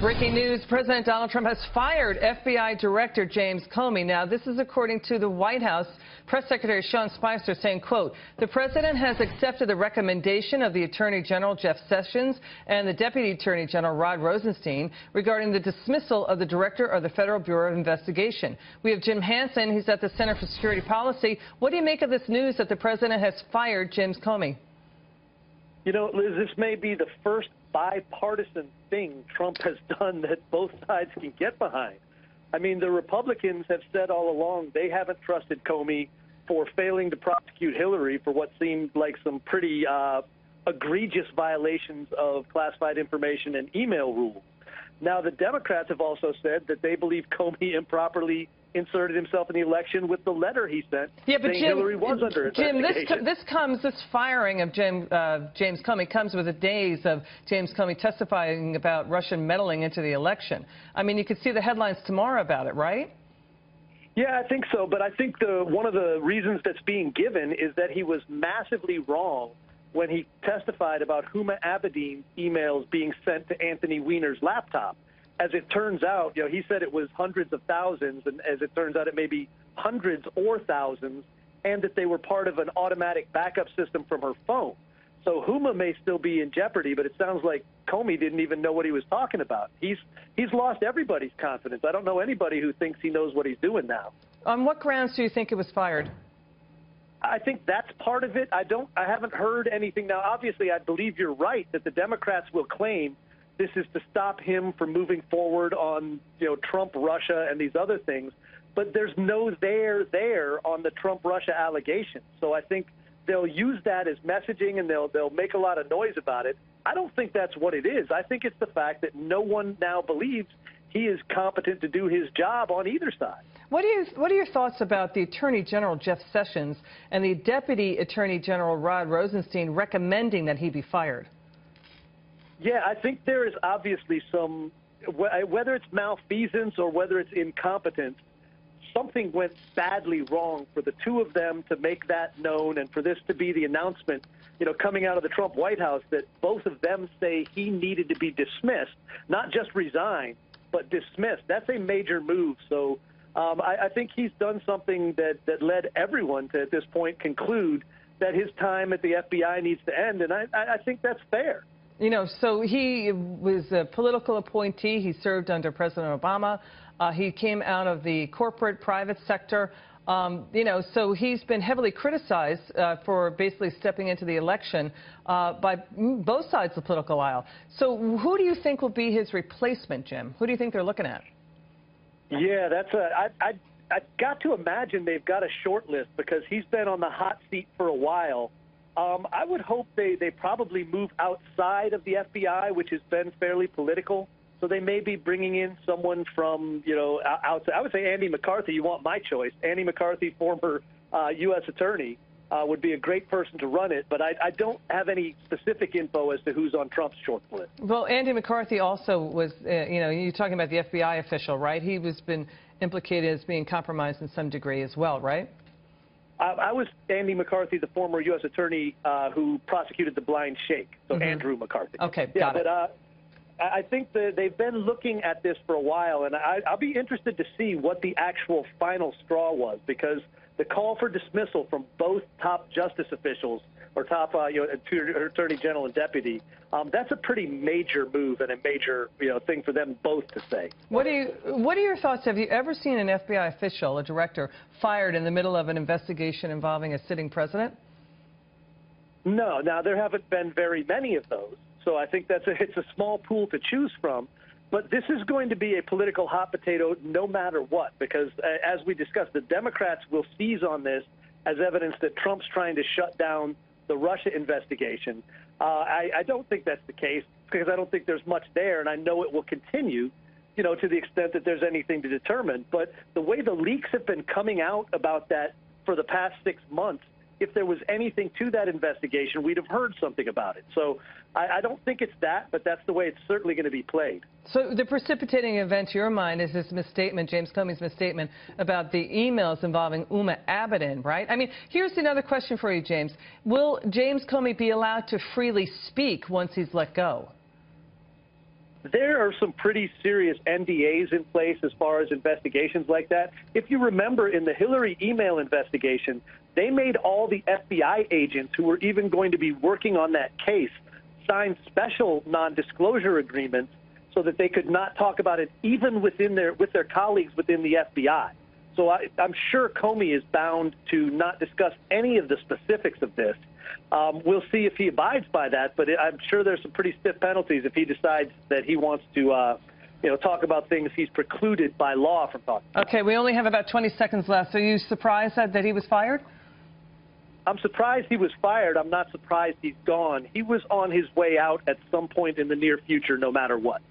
Breaking news, President Donald Trump has fired FBI Director James Comey. Now, this is according to the White House. Press Secretary Sean Spicer saying, quote, the president has accepted the recommendation of the Attorney General Jeff Sessions and the Deputy Attorney General Rod Rosenstein regarding the dismissal of the Director of the Federal Bureau of Investigation. We have Jim Hanson. He's at the Center for Security Policy. What do you make of this news that the president has fired James Comey? You know, Liz, this may be the first bipartisan thing Trump has done that both sides can get behind. I mean, the Republicans have said all along they haven't trusted Comey for failing to prosecute Hillary for what seemed like some pretty egregious violations of classified information and email rules. Now, the Democrats have also said that they believe Comey improperly inserted himself in the election with the letter he sent saying Jim, Hillary was under investigation. this firing of James Comey comes with the days of James Comey testifying about Russian meddling into the election. I mean, you could see the headlines tomorrow about it, right? Yeah, I think so. But I think one of the reasons that's being given is that he was massively wrong when he testified about Huma Abedin's emails being sent to Anthony Weiner's laptop. As it turns out, you know, he said it was hundreds of thousands, and as it turns out, it may be hundreds or thousands, and that they were part of an automatic backup system from her phone. So Huma may still be in jeopardy, but it sounds like Comey didn't even know what he was talking about. He's lost everybody's confidence. I don't know anybody who thinks he knows what he's doing now. On what grounds do you think it was fired? I think that's part of it. I haven't heard anything. Now, obviously, I believe you're right that the Democrats will claim this is to stop him from moving forward on, you know, Trump, Russia, and these other things. But there's no there on the Trump-Russia allegations. So I think they'll use that as messaging, and they'll make a lot of noise about it. I don't think that's what it is. I think it's the fact that no one now believes he is competent to do his job on either side. What are your thoughts about the Attorney General Jeff Sessions and the Deputy Attorney General Rod Rosenstein recommending that he be fired? Yeah, I think there is obviously some, whether it's malfeasance or whether it's incompetence, something went badly wrong for the two of them to make that known and for this to be the announcement, you know, coming out of the Trump White House that both of them say he needed to be dismissed, not just resign, but dismissed. That's a major move. So I think he's done something that led everyone to, at this point, conclude that his time at the FBI needs to end, and I think that's fair. You know, so he was a political appointee. He served under President Obama. He came out of the corporate private sector. You know, so he's been heavily criticized for basically stepping into the election by both sides of the political aisle. So who do you think will be his replacement, Jim? Who do you think they're looking at? Yeah, I've got to imagine they've got a short list because he's been on the hot seat for a while. I would hope they probably move outside of the FBI, which has been fairly political. So they may be bringing in someone from, you know, outside. I would say Andy McCarthy. You want my choice. Andy McCarthy, former U.S. attorney, would be a great person to run it. But I don't have any specific info as to who's on Trump's short list. Well, Andy McCarthy also was, you know, you're talking about the FBI official, right? He was been implicated as being compromised in some degree as well, right? I was Andy McCarthy, the former U.S. attorney who prosecuted the blind sheikh, so Andrew McCarthy. Okay, yeah, got it. But I think that they've been looking at this for a while, and I'll be interested to see what the actual final straw was, because the call for dismissal from both top justice officials or top attorney general and deputy, that's a pretty major move and a major thing for them both to say. What are your thoughts? Have you ever seen an FBI official, a director, fired in the middle of an investigation involving a sitting president? No. Now, there haven't been very many of those, so I think it's a small pool to choose from. But this is going to be a political hot potato no matter what, because as we discussed, the Democrats will seize on this as evidence that Trump's trying to shut down the Russia investigation. I don't think that's the case, because I don't think there's much there, and I know it will continue, to the extent that there's anything to determine. But the way the leaks have been coming out about that for the past 6 months, if there was anything to that investigation, we'd have heard something about it. So I don't think it's that, but that's the way it's certainly going to be played. So the precipitating event, to your mind, is this misstatement, James Comey's misstatement, about the emails involving Huma Abedin, right? I mean, here's another question for you, James. Will James Comey be allowed to freely speak once he's let go? There are some pretty serious NDAs in place as far as investigations like that. If you remember, in the Hillary email investigation, they made all the FBI agents who were even going to be working on that case sign special non-disclosure agreements so that they could not talk about it even with their colleagues within the FBI. So I'm sure Comey is bound to not discuss any of the specifics of this. We'll see if he abides by that, but I'm sure there's some pretty stiff penalties if he decides that he wants to, talk about things he's precluded by law from talking about. Okay, we only have about 20 seconds left. So are you surprised that he was fired? I'm surprised he was fired. I'm not surprised he's gone. He was on his way out at some point in the near future, no matter what.